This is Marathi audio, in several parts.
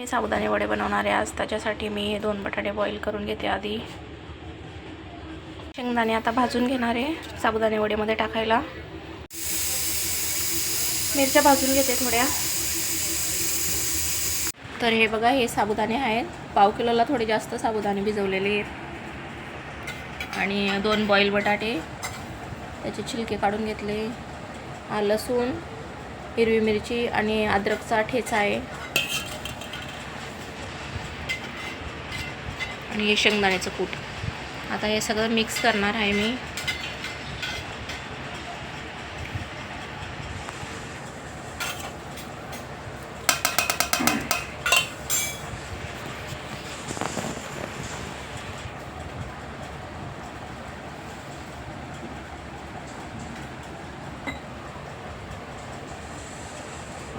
मी साबुदाणे वडे बनवणार आहे आज. त्याच्यासाठी मी 2 बटाटे बॉईल करून घेते आधी. शेंगदाणे आता भाजून घेणार आहे साबुदाणे वडेमध्ये टाकायला. मिरच्या भाजून घेते थोड्या. तर हे बघा, हे साबुदाणे आहेत. पाव किलोला थोडे जास्त साबुदाणे भिजवलेले आहेत. आणि 2 बॉईल बटाटे, त्याचे छिलके काढून घेतले. लसूण, हिरवी मिरची आणि अद्रकचा ठेचा आहे. आणि हे शेंगदाण्याचं कूट. आता हे सगळं मिक्स करणार आहे मी.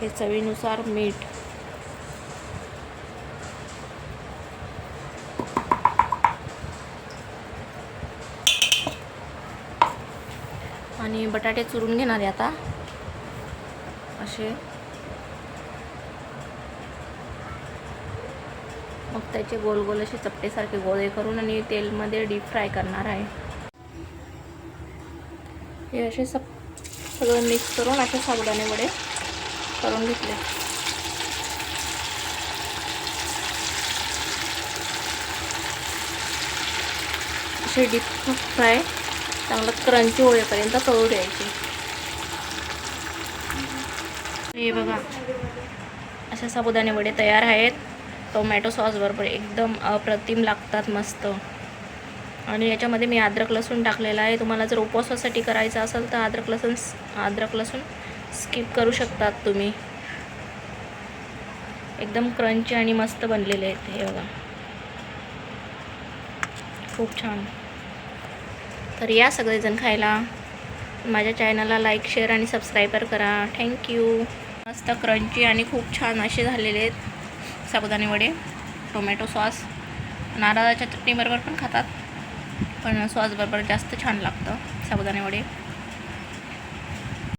हे चवीनुसार मीठ. आणि बटाटे चुरून घेणार आहे आता असे. मग त्याचे गोल गोल असे चपटेसारखे गोळे करून आणि तेलमध्ये डीप फ्राय करणार आहे. हे असे सगळं मिक्स करून असे साबुदाणे वडे करून घेतले. असे डीप फ्राय चांगलं क्रंची होईपर्यंत तळू द्यायचे. हे बघा, असे साबुदाणे वडे तयार आहेत. टोमॅटो सॉस बरोबर एकदम अप्रतिम लागतात, मस्त. आणि याच्यामध्ये मी अद्रक लसूण टाकलेला आहे. तुम्हाला जर उपवासासाठी करायचं असेल तर अद्रक लसूण स्किप करू शकतात तुम्ही. एकदम क्रंची आणि मस्त बनलेले आहेत हे बघा, खूप छान. तर या सगळेजण खायला. माझ्या चॅनलला लाईक, शेअर आणि सबस्क्राईबर करा. थँक्यू. मस्त क्रंची आणि खूप छान असे झालेले आहेत साबुदाणे वडे. टोमॅटो सॉस, नारळाच्या चटणीबरोबर पण खातात, पण सॉसबरोबर जास्त छान लागतं साबुदाणे वडे.